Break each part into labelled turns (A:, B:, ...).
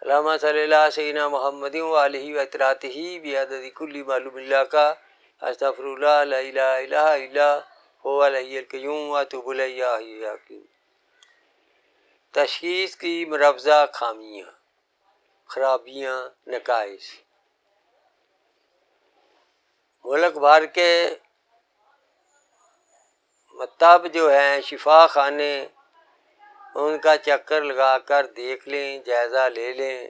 A: علامہ صلی اللہ سیدنا محمد و علیہ و اطراطہ بعدد کل معلوم اللہ کا استغفر اللہ لا الہ الا الا هو الحی القیوم واتوب الیہ یا حی یا قیوم۔ تشخیص کی مربوطہ خامیاں، خرابیاں، نقائص۔ ملک بھر کے مطب جو ہیں شفا خانے، ان کا چکر لگا کر دیکھ لیں، جائزہ لے لیں۔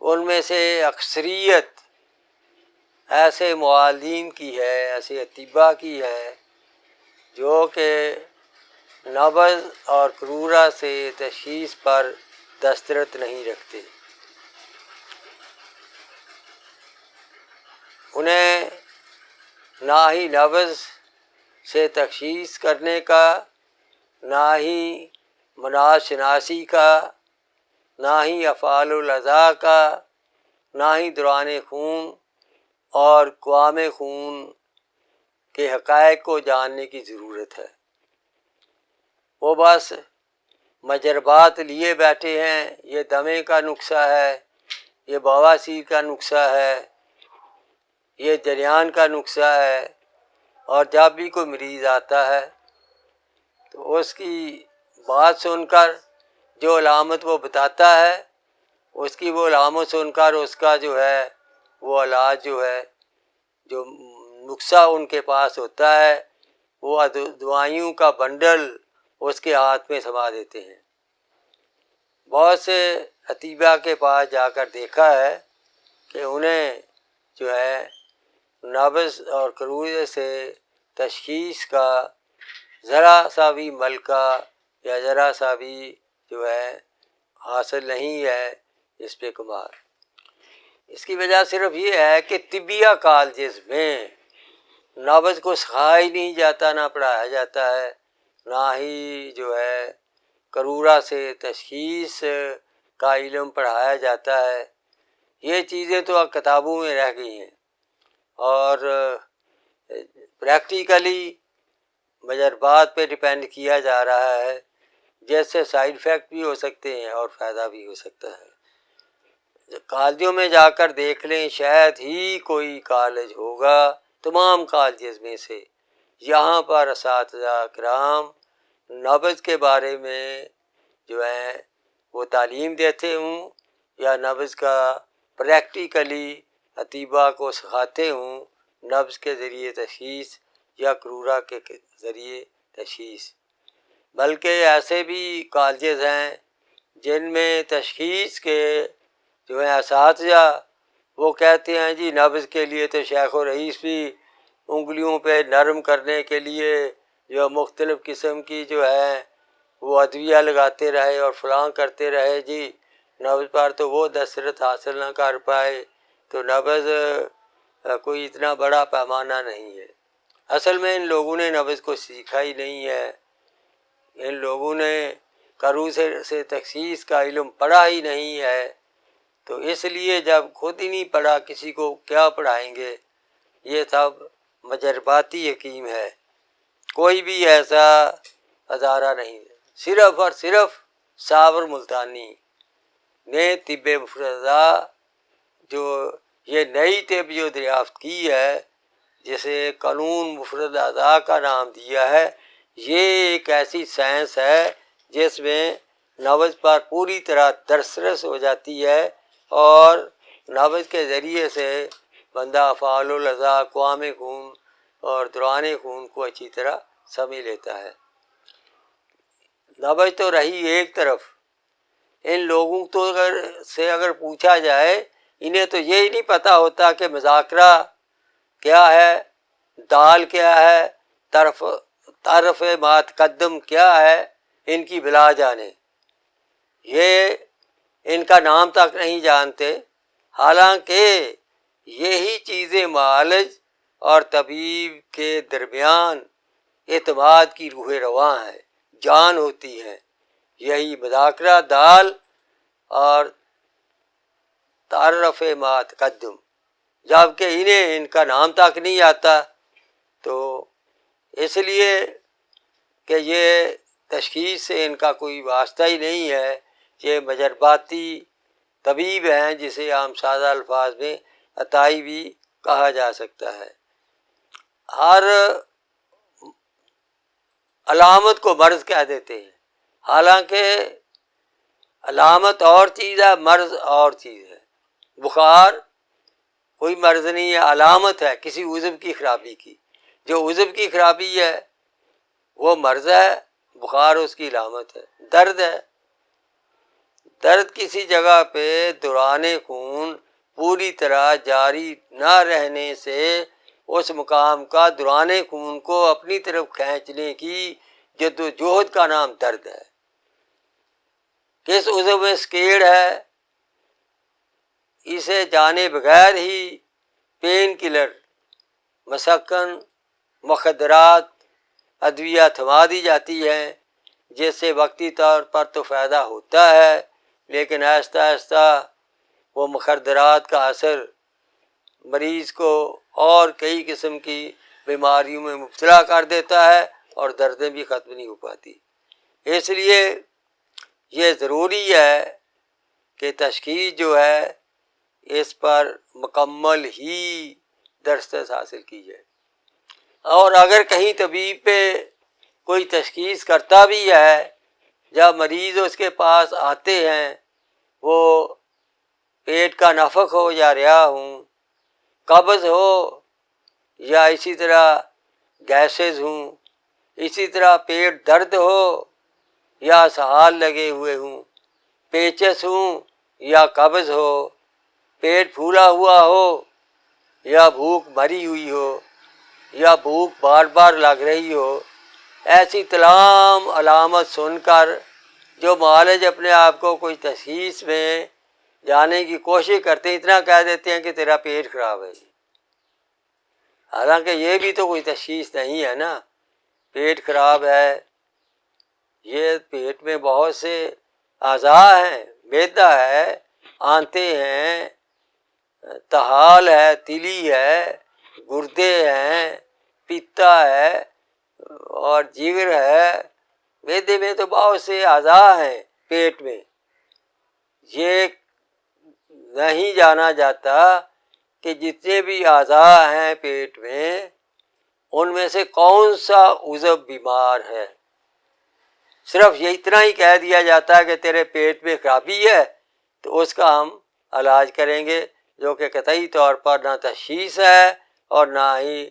A: ان میں سے اکثریت ایسے معالجین کی ہے، ایسے اطباء کی ہے جو کہ نبض اور کرورہ سے تشخیص پر دسترس نہیں رکھتے۔ انہیں نہ ہی نبض سے تشخیص کرنے کا، نہ ہی مناظ شناسی کا، نہ ہی افعال الاعضاء کا، نہ ہی دوران خون اور قوام خون کے حقائق کو جاننے کی ضرورت ہے۔ وہ بس مجربات لیے بیٹھے ہیں، یہ دمے کا نقصہ ہے، یہ بواسیر کا نقصہ ہے، یہ جریان کا نقصہ ہے، اور جب بھی کوئی مریض آتا ہے تو اس کی بات سن کر جو علامت وہ بتاتا ہے، اس کی وہ علامت سن کر اس کا جو ہے وہ علاج جو ہے، جو نسخہ ان کے پاس ہوتا ہے، وہ دوائیوں کا بنڈل اس کے ہاتھ میں تھما دیتے ہیں۔ بہت سے اطباء کے پاس جا کر دیکھا ہے کہ انہیں جو ہے نبض اور کرورے سے تشخیص کا ذرا سا بھی ملکہ یا ذرا سا بھی جو ہے حاصل نہیں ہے اس پہ کمال۔ اس کی وجہ صرف یہ ہے کہ طبیہ کالجز میں نبض کو سکھایا ہی نہیں جاتا، نہ پڑھایا جاتا ہے، نہ ہی جو ہے کرورہ سے تشخیص کا علم پڑھایا جاتا ہے۔ یہ چیزیں تو اب کتابوں میں رہ گئی ہیں، اور پریکٹیکلی مجربات پہ ڈپینڈ کیا جا رہا ہے، جیسے سائیڈ افیکٹ بھی ہو سکتے ہیں اور فائدہ بھی ہو سکتا ہے۔ کالجوں میں جا کر دیکھ لیں، شاید ہی کوئی کالج ہوگا تمام کالجز میں سے یہاں پر اساتذہ کرام نبض کے بارے میں جو ہے وہ تعلیم دیتے ہوں، یا نبض کا پریکٹیکلی اطباء کو سکھاتے ہوں، نبض کے ذریعے تشخیص یا کرورہ کے ذریعے تشخیص۔ بلکہ ایسے بھی کالجز ہیں جن میں تشخیص کے جو ہیں اساتذہ وہ کہتے ہیں جی نبض کے لیے تو شیخ و رئیس بھی انگلیوں پہ نرم کرنے کے لیے جو مختلف قسم کی جو ہے وہ ادویہ لگاتے رہے اور فلاں کرتے رہے، جی نبض پر تو وہ دسترس حاصل نہ کر پائے، تو نبض کوئی اتنا بڑا پیمانہ نہیں ہے۔ اصل میں ان لوگوں نے نبض کو سیکھا ہی نہیں ہے، ان لوگوں نے کرورے سے تشخیص کا علم پڑھا ہی نہیں ہے، تو اس لیے جب خود ہی نہیں پڑھا کسی کو کیا پڑھائیں گے۔ یہ سب مجرباتی حکیم ہے، کوئی بھی ایسا ادارہ نہیں ہے۔ صرف اور صرف صابر ملتانی نے طب مفردہ جو یہ نئی طب جو دریافت کی ہے، جسے قانون مفرد اعضاء کا نام دیا ہے، یہ ایک ایسی سائنس ہے جس میں نبض پر پوری طرح دسترس ہو جاتی ہے، اور نبض کے ذریعے سے بندہ افعال الاعضاء، قوام خون اور دوران خون کو اچھی طرح سمجھ لیتا ہے۔ نبض تو رہی ایک طرف، ان لوگوں تو اگر پوچھا جائے، انہیں تو یہی نہیں پتہ ہوتا کہ مذاکرہ کیا ہے، دال کیا ہے، طرف ما تقدم کیا ہے، ان کی بلا جانے، یہ ان کا نام تک نہیں جانتے، حالانکہ یہی چیزیں معالج اور طبیب کے درمیان اعتماد کی روح رواں ہے، جان ہوتی ہے، یہی مذاکرہ دال اور تعارف ما تقدم، جبکہ انہیں ان کا نام تک نہیں آتا۔ تو اس لیے کہ یہ تشخیص سے ان کا کوئی واسطہ ہی نہیں ہے، یہ مجرباتی طبیب ہیں جسے عام سادہ الفاظ میں عطائی بھی کہا جا سکتا ہے۔ ہر علامت کو مرض کہہ دیتے ہیں، حالانکہ علامت اور چیز ہے، مرض اور چیز ہے۔ بخار کوئی مرض نہیں ہے، علامت ہے کسی عضو کی خرابی کی۔ جو عضو کی خرابی ہے وہ مرض ہے، بخار اس کی علامت ہے۔ درد ہے، درد کسی جگہ پہ دوران خون پوری طرح جاری نہ رہنے سے اس مقام کا دوران خون کو اپنی طرف کھینچنے کی جد و جہد کا نام درد ہے۔ کس عضو میں سکیڑ ہے، اسے جانے بغیر ہی پین کلر، مسکن، مخدرات، ادویہ تھما دی جاتی ہیں، جس سے وقتی طور پر تو فائدہ ہوتا ہے، لیکن آہستہ آہستہ وہ مخدرات کا اثر مریض کو اور کئی قسم کی بیماریوں میں مبتلا کر دیتا ہے اور دردیں بھی ختم نہیں ہو پاتی۔ اس لیے یہ ضروری ہے کہ تشخیص جو ہے اس پر مکمل ہی درستش حاصل کی جائے، اور اگر کہیں طبیب پہ کوئی تشخیص کرتا بھی ہے، جب مریض اس کے پاس آتے ہیں وہ پیٹ کا نفق ہو یا ریا ہوں، قبض ہو یا اسی طرح گیسز ہوں، اسی طرح پیٹ درد ہو یا اسہال لگے ہوئے ہوں، پیچس ہوں یا قبض ہو، پیٹ پھولا ہوا ہو یا بھوک مری ہوئی ہو یا بھوک بار بار لگ رہی ہو، ایسی تمام علامت سن کر جو معالج اپنے آپ کو کوئی تشخیص میں جانے کی کوشش کرتے ہیں، اتنا کہہ دیتے ہیں کہ تیرا پیٹ خراب ہے، حالانکہ یہ بھی تو کوئی تشخیص نہیں ہے نا۔ پیٹ خراب ہے، یہ پیٹ میں بہت سے اعضاء ہیں، معدہ ہے، آنتیں ہیں، طحال ہے، تیلی ہے، گردے ہیں، پیتا ہے اور جگر ہے۔ معدے میں تو بہت سے اعضاء ہیں پیٹ میں، یہ نہیں جانا جاتا کہ جتنے بھی اعضاء ہیں پیٹ میں ان میں سے کون سا عضو بیمار ہے۔ صرف یہ اتنا ہی کہہ دیا جاتا ہے کہ تیرے پیٹ میں خرابی ہے تو اس کا ہم علاج کریں گے، جو کہ قطعی طور پر نہ تشخیص ہے اور نہ ہی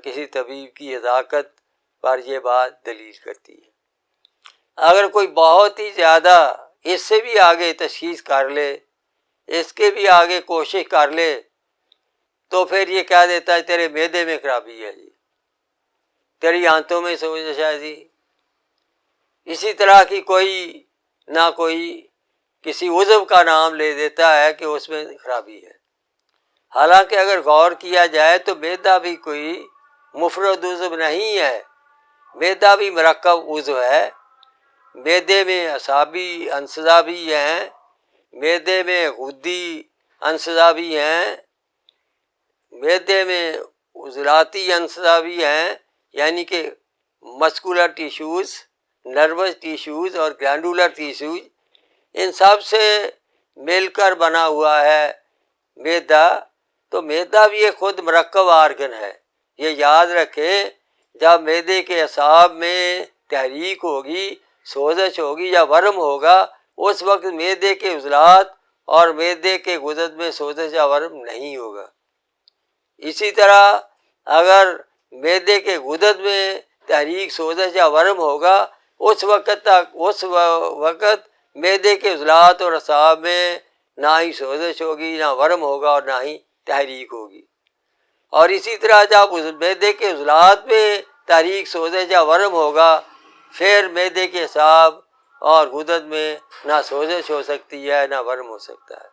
A: کسی طبیب کی صداقت پر یہ بات دلیل کرتی ہے۔ اگر کوئی بہت ہی زیادہ اس سے بھی آگے تشخیص کر لے، اس کے بھی آگے کوشش کر لے، تو پھر یہ کہہ دیتا ہے تیرے معدے میں خرابی ہے جی، تیری آنتوں میں سوزش ہے جی۔ اسی طرح کی کوئی نہ کوئی کسی عضو کا نام لے دیتا ہے کہ اس میں خرابی ہے، حالانکہ اگر غور کیا جائے تو معدہ بھی کوئی مفرد عضو نہیں ہے، معدہ بھی مرکب عضو ہے۔ معدے میں اعصابی انسجہ بھی ہیں، معدے میں غدی انسجہ بھی ہیں، معدے میں عضلاتی انسجہ بھی ہیں، یعنی کہ مسکولر ٹیشوز، نروس ٹیشوز اور گلینڈولر ٹیشوز، ان سب سے مل کر بنا ہوا ہے معدہ۔ تو معدہ بھی ایک خود مرکب آرگن ہے۔ یہ یاد رکھیں، جب معدے کے اعصاب میں تحریک ہوگی، سوزش ہوگی یا ورم ہوگا، اس وقت معدے کے عضلات اور معدے کے غدد میں سوزش یا ورم نہیں ہوگا۔ اسی طرح اگر معدے کے غدد میں تحریک، سوزش یا ورم ہوگا، اس وقت معدے کے عضلات اور اعصاب میں نہ ہی سوزش ہوگی، نہ ورم ہوگا اور نہ ہی تحریک ہوگی۔ اور اسی طرح جب معدے کے عضلات میں تحریک، سوزش یا ورم ہوگا، پھر معدے کے اعصاب اور غدد میں نہ سوزش ہو سکتی ہے نہ ورم ہو سکتا ہے۔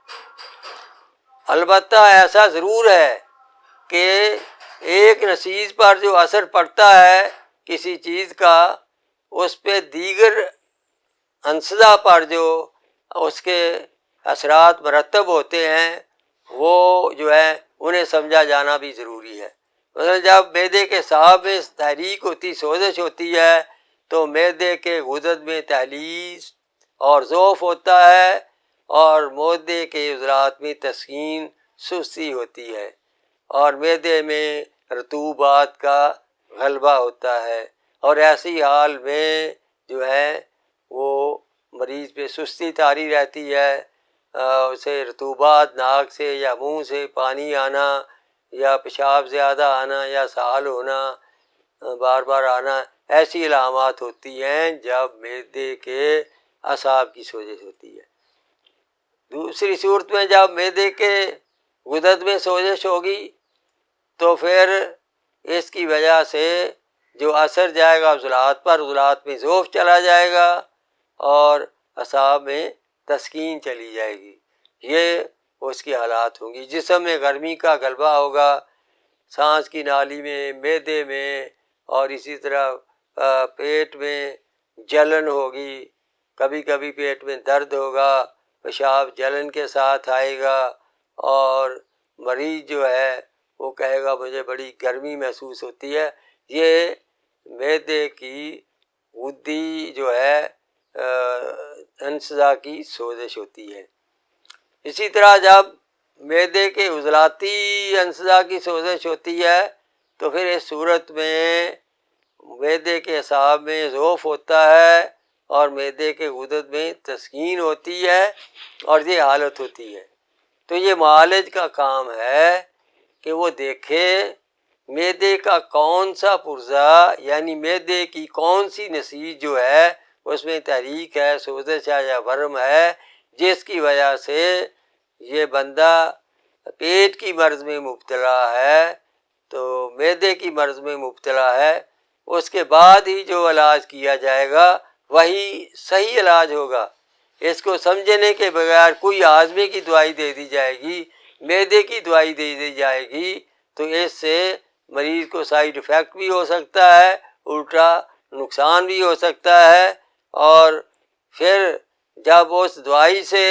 A: البتہ ایسا ضرور ہے کہ ایک نسیج پر جو اثر پڑتا ہے کسی چیز کا، اس پہ دیگر انسجہ پر جو اس کے اثرات مرتب ہوتے ہیں، وہ جو ہے انہیں سمجھا جانا بھی ضروری ہے۔ مثلا جب معدے کے اعصاب میں تحریک ہوتی، سوزش ہوتی ہے، تو معدے کے غدد میں اور ضعف ہوتا ہے، اور معدے کے عضلات میں تسکین سستی ہوتی ہے، اور معدے میں رطوبات کا غلبہ ہوتا ہے، اور ایسی حال میں جو ہے وہ مریض پہ سستی طاری رہتی ہے، اسے رطوبات ناک سے یا منہ سے پانی آنا، یا پیشاب زیادہ آنا، یا سال ہونا، بار بار آنا، ایسی علامات ہوتی ہیں جب معدے کے اعصاب کی سوزش ہوتی ہے۔ دوسری صورت میں جب معدے کے غدد میں سوزش ہوگی تو پھر اس کی وجہ سے جو اثر جائے گا عضلات پر، عضلات میں ضعف چلا جائے گا اور اعصاب میں تسکین چلی جائے گی، یہ اس کی حالات ہوں گی۔ جسم میں گرمی کا غلبہ ہوگا، سانس کی نالی میں، معدے میں، اور اسی طرح پیٹ میں جلن ہوگی، کبھی کبھی پیٹ میں درد ہوگا، پیشاب جلن کے ساتھ آئے گا، اور مریض جو ہے وہ کہے گا مجھے بڑی گرمی محسوس ہوتی ہے۔ یہ معدے کی غدی جو ہے انسداد کی سوزش ہوتی ہے۔ اسی طرح جب معدے کے عضلاتی انسداد کی سوزش ہوتی ہے تو پھر اس صورت میں معدے کے اعصاب میں ضعف ہوتا ہے اور معدے کے غدد میں تسکین ہوتی ہے، اور یہ حالت ہوتی ہے۔ تو یہ معالج کا کام ہے کہ وہ دیکھے معدے کا کون سا پرزا، یعنی معدے کی کون سی نسیج جو ہے اس میں تحریک ہے، سوزش ہے یا ورم ہے، جس کی وجہ سے یہ بندہ پیٹ کی مرض میں مبتلا ہے، تو معدے کی مرض میں مبتلا ہے۔ اس کے بعد ہی جو علاج کیا جائے گا وہی صحیح علاج ہوگا۔ اس کو سمجھنے کے بغیر کوئی ہاضمے کی دوائی دے دی جائے گی، معدے کی دوائی دے دی جائے گی، تو اس سے مریض کو سائیڈ افیکٹ بھی ہو سکتا ہے، الٹا نقصان بھی ہو سکتا ہے، اور پھر جب اس دوائی سے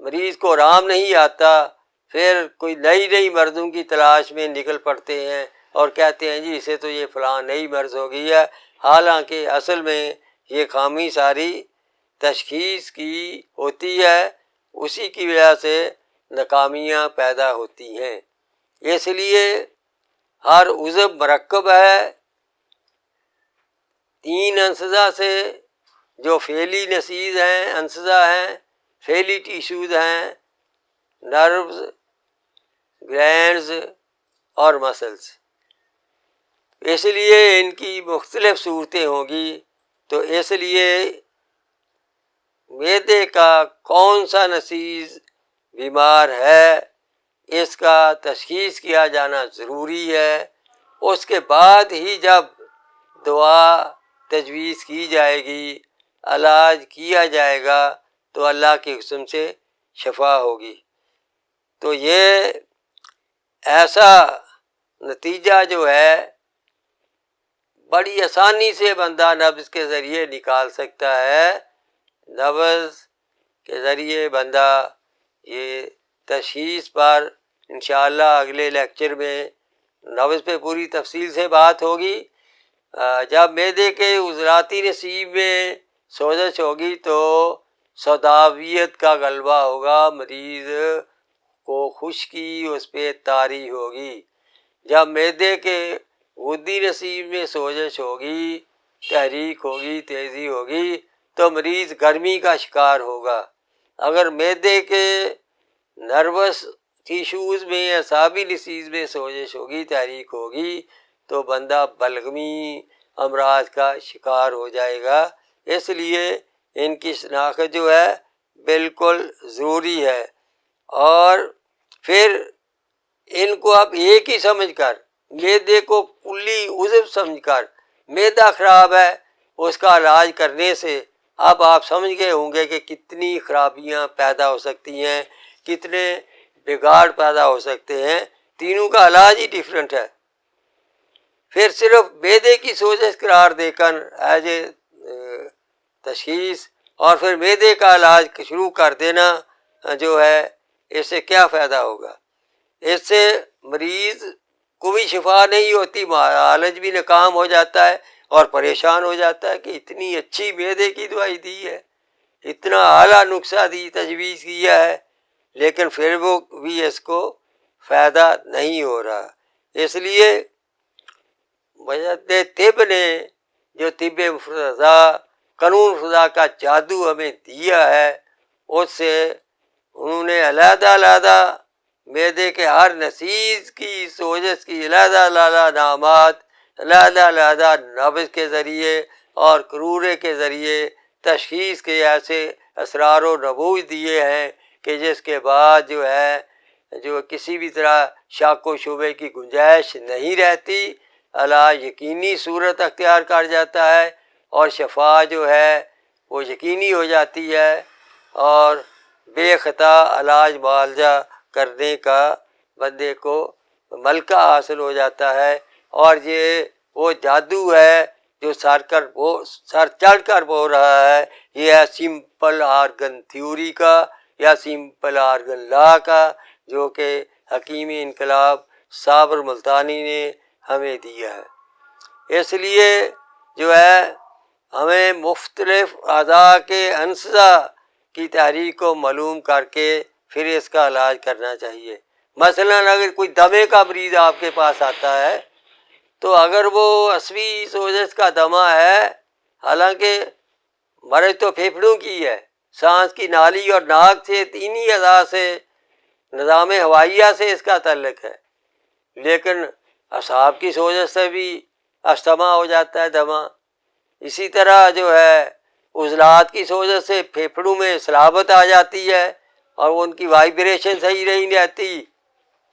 A: مریض کو آرام نہیں آتا پھر کوئی نئی مرضوں کی تلاش میں نکل پڑتے ہیں اور کہتے ہیں جی اسے تو یہ فلاں نئی مرض ہو گئی ہے، حالانکہ اصل میں یہ خامی ساری تشخیص کی ہوتی ہے، اسی کی وجہ سے ناکامیاں پیدا ہوتی ہیں۔ اس لیے ہر عضو مرکب ہے 3 انسجہ سے، جو فعلی نسیج ہیں، انسجہ ہیں، فعلی ٹیشوز ہیں، نروز، گلینڈز اور مسلز۔ اس لیے ان کی مختلف صورتیں ہوں گی، تو اس لیے معدے کا کون سا نسیج بیمار ہے اس کا تشخیص کیا جانا ضروری ہے۔ اس کے بعد ہی جب دعا تجویز کی جائے گی، علاج کیا جائے گا، تو اللہ کے حکم سے شفا ہوگی۔ تو یہ ایسا نتیجہ جو ہے بڑی آسانی سے بندہ نبض کے ذریعے نکال سکتا ہے۔ نبض کے ذریعے بندہ یہ تشخیص پر انشاءاللہ اگلے لیکچر میں نبض پہ پوری تفصیل سے بات ہوگی۔ جب معدے کے عضلاتی نسیج میں سوزش ہوگی تو صداویت کا غلبہ ہوگا، مریض کو خشکی اس پہ طاری ہوگی۔ جب معدے کے غدی نسیج میں سوزش ہوگی، تحریک ہوگی، تیزی ہوگی، تو مریض گرمی کا شکار ہوگا۔ اگر معدے کے نروس ٹیشوز میں، اعصابی نسیج میں سوزش ہوگی، تحریک ہوگی، تو بندہ بلغمی امراض کا شکار ہو جائے گا۔ اس لیے ان کی شناخت جو ہے بالکل ضروری ہے، اور پھر ان کو آپ ایک ہی سمجھ کر، معدے کو کلی عضو سمجھ کر، معدہ خراب ہے اس کا علاج کرنے سے اب آپ سمجھ گئے ہوں گے کہ کتنی خرابیاں پیدا ہو سکتی ہیں، کتنے بگاڑ پیدا ہو سکتے ہیں۔ تینوں کا علاج ہی ڈیفرنٹ ہے۔ پھر صرف معدے کی سوزش قرار دے کر ایز اے تشخیص اور پھر معدے کا علاج شروع کر دینا جو ہے، اس سے کیا فائدہ ہوگا؟ اس سے مریض کو بھی شفا نہیں ہوتی، معالج بھی ناکام ہو جاتا ہے اور پریشان ہو جاتا ہے کہ اتنی اچھی معدے کی دوائی دی ہے، اتنا اعلیٰ نسخہ تجویز کیا ہے، لیکن پھر وہ بھی اس کو فائدہ نہیں ہو رہا۔ اس لیے مجدد طب نے جو طب مفرزہ قانون فضا کا جادو ہمیں دیا ہے، اس سے انہوں نے علیحدہ علیحدہ معدے کے ہر نسیج کی سوزش کی علیحدہ علیحدہ نامات، علیحدہ علیحدہ نبض کے ذریعے اور کرورے کے ذریعے تشخیص کے ایسے اسرار و نبوغ دیے ہیں کہ جس کے بعد جو کسی بھی طرح شک و شبے کی گنجائش نہیں رہتی، علاج یقینی صورت اختیار کر جاتا ہے اور شفا جو ہے وہ یقینی ہو جاتی ہے، اور بے خطا علاج معالجہ کرنے کا بندے کو ملکہ حاصل ہو جاتا ہے۔ اور یہ وہ جادو ہے جو سر چڑھ کر بول رہا ہے، یہ ہے سمپل آرگن تھیوری کا یا سمپل آرگن لا کا، جو کہ حکیمی انقلاب صابر ملتانی نے ہمیں دیا ہے۔ اس لیے جو ہے ہمیں مختلف اعضاء کے انسجہ کی تحریک کو معلوم کر کے پھر اس کا علاج کرنا چاہیے۔ مثلاً اگر کوئی دمے کا مریض آپ کے پاس آتا ہے، تو اگر وہ عصبی سوزش کا دمہ ہے، حالانکہ مرض تو پھیپھڑوں کی ہے، سانس کی نالی اور ناک سے، تینی اعضاء سے، نظام ہوائیہ سے اس کا تعلق ہے، لیکن اعصاب کی سوزش سے بھی استھما ہو جاتا ہے، دمہ۔ اسی طرح جو ہے عضلات کی سوزش سے پھیپھڑوں میں صلابت آ جاتی ہے اور ان کی وائبریشن صحیح نہیں رہتی،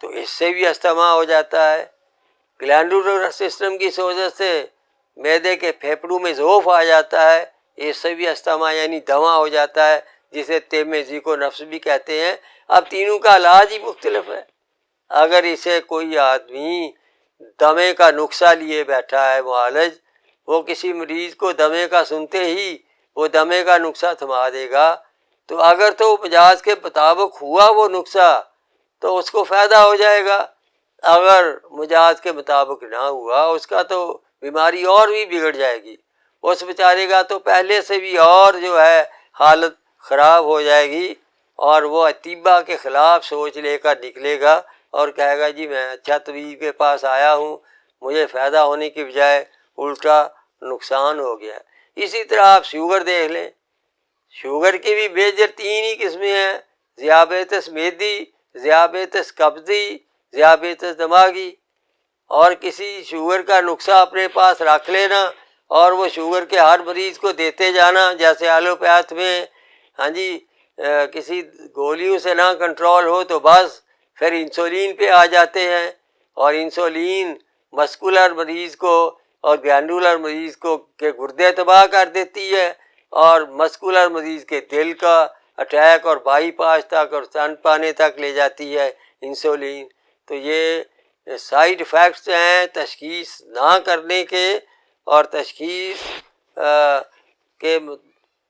A: تو اس سے بھی استھما ہو جاتا ہے۔ گلینڈولر سسٹم کی سوزش سے معدے کے پھیپھڑوں میں ضعف آ جاتا ہے، اس سے بھی استھما یعنی دمہ ہو جاتا ہے، جسے طب ذیق و نفس بھی کہتے ہیں۔ اب تینوں کا علاج ہی مختلف ہے۔ اگر اسے کوئی آدمی دمے کا نسخہ لیے بیٹھا ہے معالج، وہ کسی مریض کو دمے کا سنتے ہی وہ دمے کا نسخہ تھما دے گا، تو اگر تو مجاز کے مطابق ہوا وہ نسخہ تو اس کو فائدہ ہو جائے گا، اگر مجاز کے مطابق نہ ہوا اس کا تو بیماری اور بھی بگڑ جائے گی، اس بیچارے کا تو پہلے سے بھی اور جو ہے حالت خراب ہو جائے گی، اور وہ اطباء کے خلاف سوچ لے کر نکلے گا اور کہے گا جی میں اچھا طبیب کے پاس آیا ہوں، مجھے فائدہ ہونے کی بجائے الٹا نقصان ہو گیا۔ اسی طرح آپ شوگر دیکھ لیں، شوگر کی بھی میجر 3 ہی قسمیں ہیں: ذیابیطس معدی، ذیابیطس قبضی، ذیابیطس دماغی۔ اور کسی شوگر کا نسخہ اپنے پاس رکھ لینا اور وہ شوگر کے ہر مریض کو دیتے جانا، جیسے ایلوپیتھ میں ہاں جی کسی گولیوں سے نہ کنٹرول ہو تو بس پھر انسولین پہ آ جاتے ہیں، اور انسولین مسکولر مریض کو اور گلینڈولر مریض کو کے گردے تباہ کر دیتی ہے، اور مسکولر مریض کے دل کا اٹیک اور بائی پاس تک اور ستن پانے تک لے جاتی ہے انسولین۔ تو یہ سائیڈ ایفیکٹس ہیں تشخیص نہ کرنے کے، اور تشخیص کے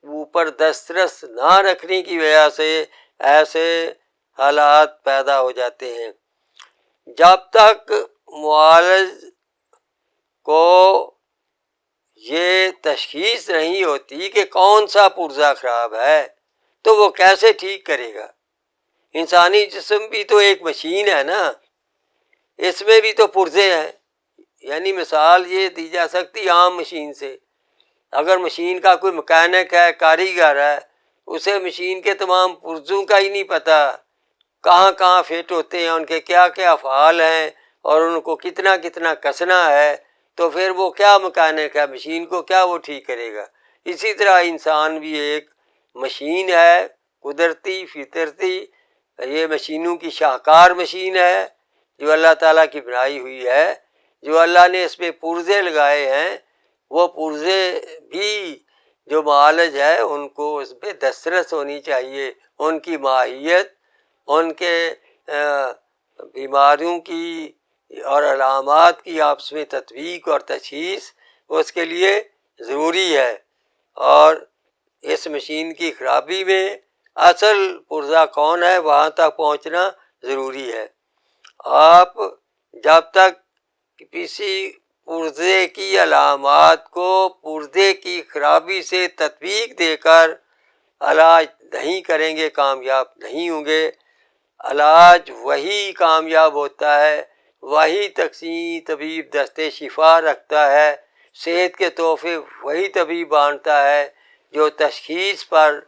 A: اوپر دسترس نہ رکھنے کی وجہ سے ایسے حالات پیدا ہو جاتے ہیں۔ جب تک معالج کو یہ تشخیص نہیں ہوتی کہ کون سا پرزہ خراب ہے تو وہ کیسے ٹھیک کرے گا؟ انسانی جسم بھی تو ایک مشین ہے نا، اس میں بھی تو پرزے ہیں۔ یعنی مثال یہ دی جا سکتی عام مشین سے، اگر مشین کا کوئی مکینک ہے، کاریگر ہے، اسے مشین کے تمام پرزوں کا ہی نہیں پتہ، کہاں کہاں فٹ ہوتے ہیں، ان کے کیا کیا افعال ہیں اور ان کو کتنا کتنا کسنا ہے، تو پھر وہ کیا مکینک ہے، مشین کو کیا وہ ٹھیک کرے گا؟ اسی طرح انسان بھی ایک مشین ہے، قدرتی فطرتی، یہ مشینوں کی شاہکار مشین ہے جو اللہ تعالیٰ کی بنائی ہوئی ہے، جو اللہ نے اس پہ پرزے لگائے ہیں۔ وہ پرزے بھی جو معالج ہے ان کو اس پہ دسترس ہونی چاہیے، ان کی ماہیت، ان کے بیماریوں کی اور علامات کی آپس میں تطبیق اور تشخیص اس کے لیے ضروری ہے، اور اس مشین کی خرابی میں اصل پرزہ کون ہے وہاں تک پہنچنا ضروری ہے۔ آپ جب تک کسی پرزے کی علامات کو پرزے کی خرابی سے تطبیق دے کر علاج نہیں کریں گے کامیاب نہیں ہوں گے۔ علاج وہی کامیاب ہوتا ہے، وہی تقسیم طبیب دستے شفا رکھتا ہے، صحت کے تحفے وہی طبیب بانٹتا ہے جو تشخیص پر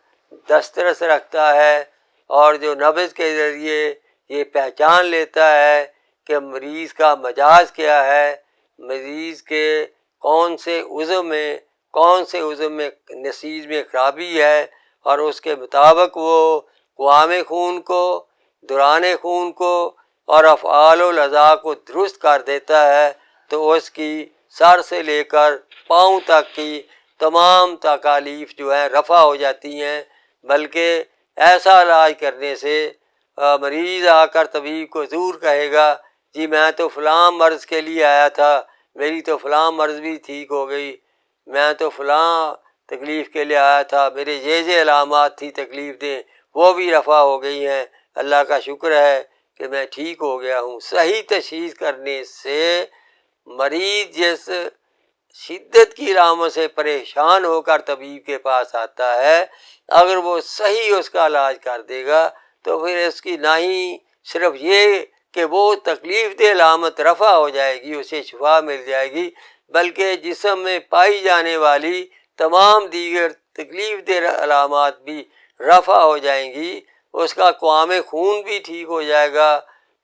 A: دسترس رکھتا ہے اور جو نبض کے ذریعے یہ پہچان لیتا ہے کہ مریض کا مزاج کیا ہے، مریض کے کون سے عضو میں نسیج میں خرابی ہے، اور اس کے مطابق وہ قوام خون کو، دوران خون کو اور افعال الاعضاء کو درست کر دیتا ہے، تو اس کی سر سے لے کر پاؤں تک کی تمام تکالیف جو ہیں رفع ہو جاتی ہیں۔ بلکہ ایسا علاج کرنے سے مریض آ کر طبیب کو ضرور کہے گا جی میں تو فلاں مرض کے لیے آیا تھا، میری تو فلاں مرض بھی ٹھیک ہو گئی، میں تو فلاں تکلیف کے لیے آیا تھا، میرے یہ علامات تھی تکلیف دیں وہ بھی رفع ہو گئی ہیں، اللہ کا شکر ہے کہ میں ٹھیک ہو گیا ہوں۔ صحیح تشخیص کرنے سے مریض جس شدت کی علامت سے پریشان ہو کر طبیب کے پاس آتا ہے، اگر وہ صحیح اس کا علاج کر دے گا تو پھر اس کی نہ ہی صرف یہ کہ وہ تکلیف دہ علامت رفع ہو جائے گی، اسے شفا مل جائے گی، بلکہ جسم میں پائی جانے والی تمام دیگر تکلیف دہ علامات بھی رفع ہو جائیں گی، اس کا قوام خون بھی ٹھیک ہو جائے گا،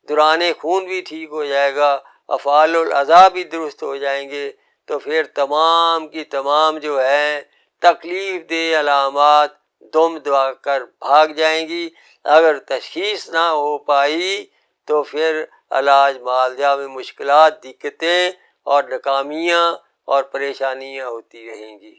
A: دوران خون بھی ٹھیک ہو جائے گا، افعال الاعضاء بھی درست ہو جائیں گے، تو پھر تمام کی تمام جو ہیں تکلیف دہ علامات دم دبا کر بھاگ جائیں گی۔ اگر تشخیص نہ ہو پائی تو پھر علاج معالجہ میں مشکلات، دقتیں اور ناکامیاں اور پریشانیاں ہوتی رہیں گی۔